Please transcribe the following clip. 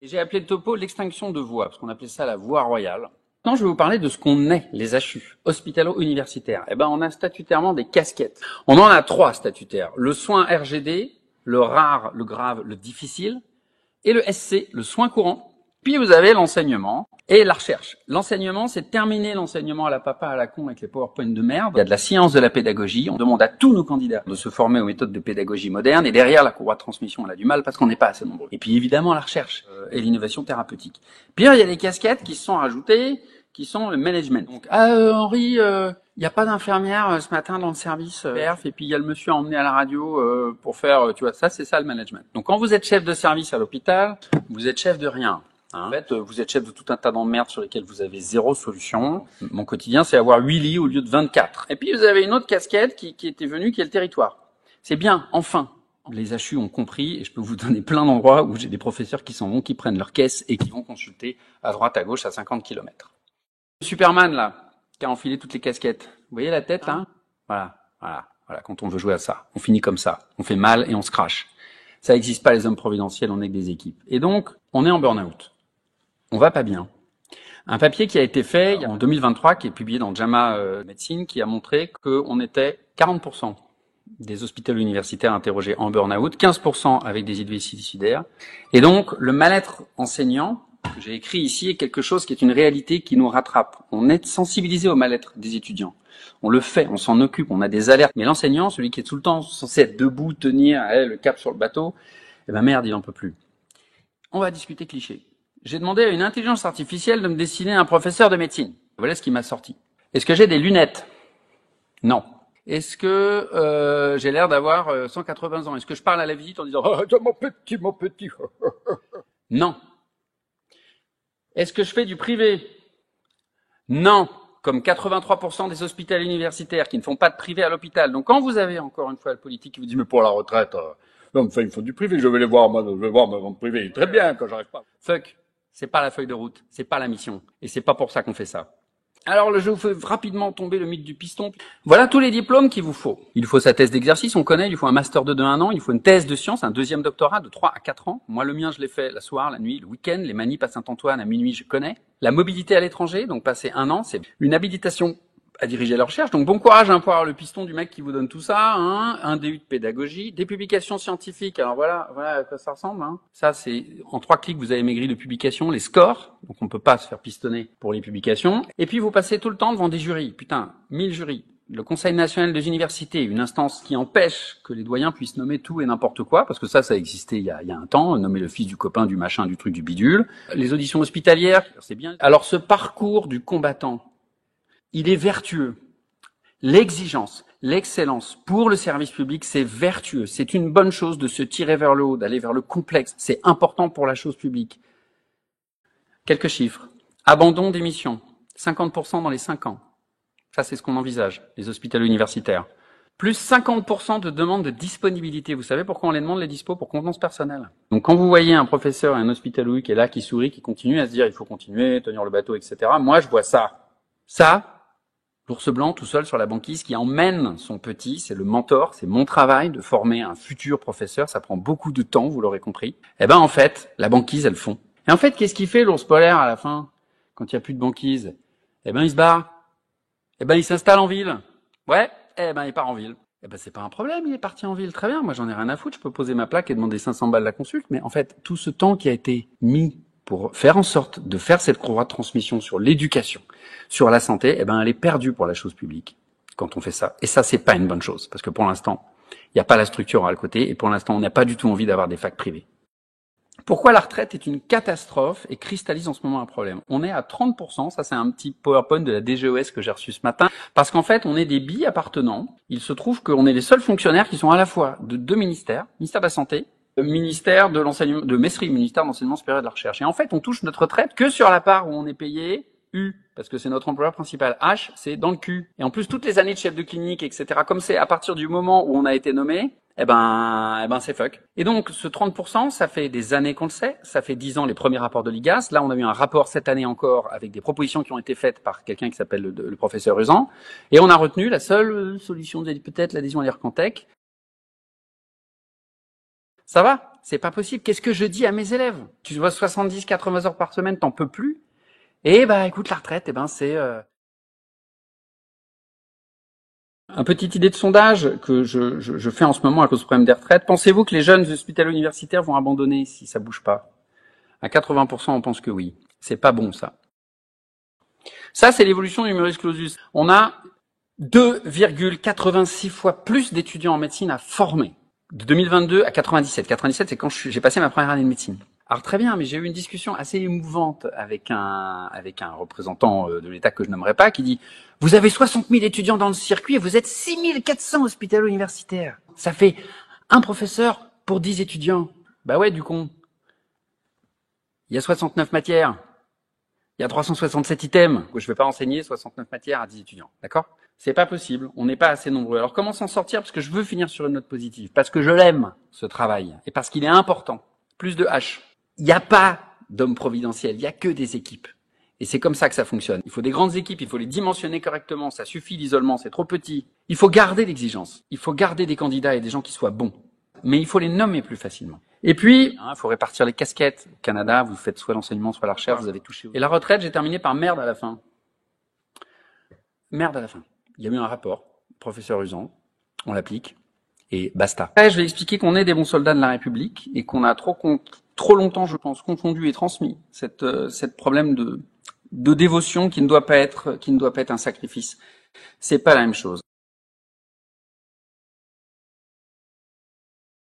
J'ai appelé le topo l'extinction de voix, parce qu'on appelait ça la voie royale. Maintenant, je vais vous parler de ce qu'on est, les HU, hospitalo-universitaires. Eh ben, on a statutairement des casquettes. On en a 3 statutaires. Le soin RGD, le rare, le grave, le difficile, et le SC, le soin courant. Puis vous avez l'enseignement et la recherche. L'enseignement, c'est terminer l'enseignement à la papa, à la con avec les PowerPoint de merde. Il y a de la science de la pédagogie. On demande à tous nos candidats de se former aux méthodes de pédagogie moderne. Et derrière, la courroie de transmission, elle a du mal parce qu'on n'est pas assez nombreux. Et puis évidemment, la recherche et l'innovation thérapeutique. Puis il y a des casquettes qui se sont rajoutées, qui sont le management. Donc, Henri, il n'y a pas d'infirmière ce matin dans le service perf, et puis il y a le monsieur emmené à la radio pour faire, tu vois, ça, c'est ça le management. Donc quand vous êtes chef de service à l'hôpital, vous êtes chef de rien. En fait, vous êtes chef de tout un tas d'emmerdes sur lesquelles vous avez 0 solution. Mon quotidien, c'est avoir 8 lits au lieu de 24. Et puis, vous avez une autre casquette qui était venue, qui est le territoire. C'est bien, enfin. Les HU ont compris, et je peux vous donner plein d'endroits où j'ai des professeurs qui s'en vont, qui prennent leur caisse et qui vont consulter à droite, à gauche, à 50 km. Superman, là, qui a enfilé toutes les casquettes. Vous voyez la tête, là? Voilà, quand on veut jouer à ça. On finit comme ça. On fait mal et on se crache. Ça n'existe pas, les hommes providentiels, on est que des équipes. Et donc, on est en burn-out. On va pas bien. Un papier qui a été fait en 2023, qui est publié dans JAMA Médecine, qui a montré qu'on était 40% des hôpitaux universitaires interrogés en burn-out, 15% avec des idées suicidaires. Et donc, le mal-être enseignant, que j'ai écrit ici, est quelque chose qui est une réalité qui nous rattrape. On est sensibilisé au mal-être des étudiants. On le fait, on s'en occupe, on a des alertes. Mais l'enseignant, celui qui est tout le temps censé être debout, tenir le cap sur le bateau, eh ben merde, il en peut plus. On va discuter cliché. J'ai demandé à une intelligence artificielle de me dessiner un professeur de médecine. Voilà ce qui m'a sorti. Est-ce que j'ai des lunettes? Non. Est-ce que j'ai l'air d'avoir 180 ans? Est-ce que je parle à la visite en disant « Oh, mon petit, mon petit ?» Non. Est-ce que je fais du privé? Non. Comme 83% des hôpitaux universitaires qui ne font pas de privé à l'hôpital. Donc quand vous avez encore une fois le politique qui vous dit « Mais pour la retraite, non, enfin, il faut du privé, je vais les voir, moi, je vais voir mon privé. Très bien quand j'arrive pas. » Fuck. C'est pas la feuille de route, c'est pas la mission, et c'est pas pour ça qu'on fait ça. Alors, je vous fais rapidement tomber le mythe du piston. Voilà tous les diplômes qu'il vous faut. Il faut sa thèse d'exercice, on connaît, il faut un master 2 de 1 an, il faut une thèse de sciences, un deuxième doctorat de 3 à 4 ans. Moi, le mien, je l'ai fait la soir, la nuit, le week-end, les manifs à Saint-Antoine à minuit, je connais. La mobilité à l'étranger, donc passer 1 an, c'est une habilitation à diriger la recherche. Donc bon courage pour avoir le piston du mec qui vous donne tout ça, hein, un DU de pédagogie, des publications scientifiques. Alors voilà à quoi ça ressemble. Hein. Ça, c'est en 3 clics, vous avez mes grilles de publications, les scores. Donc on peut pas se faire pistonner pour les publications. Et puis vous passez tout le temps devant des jurys. Putain, 1000 jurys. Le Conseil national des universités, une instance qui empêche que les doyens puissent nommer tout et n'importe quoi, parce que ça existait il y a un temps, nommer le fils du copain, du machin, du truc, du bidule. Les auditions hospitalières, c'est bien. Alors ce parcours du combattant, il est vertueux. L'exigence, l'excellence pour le service public, c'est vertueux. C'est une bonne chose de se tirer vers le haut, d'aller vers le complexe. C'est important pour la chose publique. Quelques chiffres. Abandon des missions. 50% dans les 5 ans. Ça, c'est ce qu'on envisage, les hôpitaux universitaires. Plus 50% de demandes de disponibilité. Vous savez pourquoi on les demande, les dispos? Pour contenance personnelle. Donc quand vous voyez un professeur et un hospitalo qui est là, qui sourit, qui continue à se dire il faut continuer, tenir le bateau, etc. Moi, je vois ça. Ça, l'ours blanc tout seul sur la banquise qui emmène son petit, c'est le mentor, c'est mon travail de former un futur professeur, ça prend beaucoup de temps, vous l'aurez compris. Eh ben en fait, la banquise, elle fond. Et en fait, qu'est-ce qu'il fait l'ours polaire à la fin, quand il n'y a plus de banquise? Eh ben il se barre. Eh ben il s'installe en ville. Ouais, eh ben il part en ville. Eh ben c'est pas un problème, il est parti en ville, très bien, moi j'en ai rien à foutre, je peux poser ma plaque et demander 500 balles la consulte, mais en fait, tout ce temps qui a été mis pour faire en sorte de faire cette courroie de transmission sur l'éducation, sur la santé, eh ben, elle est perdue pour la chose publique quand on fait ça. Et ça, c'est pas une bonne chose, parce que pour l'instant, il n'y a pas la structure à le côté, et pour l'instant, on n'a pas du tout envie d'avoir des facs privées. Pourquoi la retraite est une catastrophe et cristallise en ce moment un problème? On est à 30%, ça c'est un petit PowerPoint de la DGOS que j'ai reçu ce matin, parce qu'en fait, on est des bi-appartenants. Il se trouve qu'on est les seuls fonctionnaires qui sont à la fois de 2 ministères, ministère de la Santé, ministère de l'enseignement, de MESRI, ministère de l'enseignement supérieur et de la recherche. Et en fait, on touche notre retraite que sur la part où on est payé U, parce que c'est notre employeur principal. H, c'est dans le cul. Et en plus, toutes les années de chef de clinique, etc., comme c'est à partir du moment où on a été nommé, eh ben, c'est fuck. Et donc, ce 30%, ça fait des années qu'on le sait. Ça fait 10 ans les premiers rapports de l'IGAS. Là, on a eu un rapport cette année encore avec des propositions qui ont été faites par quelqu'un qui s'appelle le professeur Usan. Et on a retenu la seule solution, peut-être l'adhésion à l'IRCANTEC. Ça va? C'est pas possible. Qu'est-ce que je dis à mes élèves? Tu vois 70, 80 heures par semaine, t'en peux plus. Et bah, écoute, la retraite, c'est une petite idée de sondage que je fais en ce moment à cause du problème des retraites. Pensez-vous que les jeunes hospitalo-universitaires vont abandonner si ça bouge pas? À 80%, on pense que oui. C'est pas bon, ça. Ça, c'est l'évolution du numerus clausus. On a 2,86 fois plus d'étudiants en médecine à former. De 2022 à 97. 97, c'est quand j'ai passé ma première année de médecine. Alors très bien, mais j'ai eu une discussion assez émouvante avec un représentant de l'État que je nommerai pas, qui dit « Vous avez 60 000 étudiants dans le circuit et vous êtes 6 400 hospitalo-universitaires. Ça fait un professeur pour 10 étudiants. » Bah ouais, du con. Il y a 69 matières. Il y a 367 items. Je vais pas enseigner 69 matières à 10 étudiants. D'accord? C'est pas possible. On n'est pas assez nombreux. Alors comment s'en sortir? Parce que je veux finir sur une note positive. Parce que je l'aime, ce travail. Et parce qu'il est important. Plus de H. Il n'y a pas d'homme providentiel. Il n'y a que des équipes. Et c'est comme ça que ça fonctionne. Il faut des grandes équipes. Il faut les dimensionner correctement. Ça suffit l'isolement. C'est trop petit. Il faut garder l'exigence. Il faut garder des candidats et des gens qui soient bons. Mais il faut les nommer plus facilement. Et puis, il faut répartir les casquettes. Au Canada, vous faites soit l'enseignement, soit la recherche, vous avez touché. Et la retraite, j'ai terminé par merde à la fin. Merde à la fin. Il y a eu un rapport, professeur Usan, on l'applique, et basta. Après, je vais expliquer qu'on est des bons soldats de la République, et qu'on a trop longtemps, je pense, confondu et transmis cette problème de dévotion qui ne doit pas être un sacrifice. C'est pas la même chose.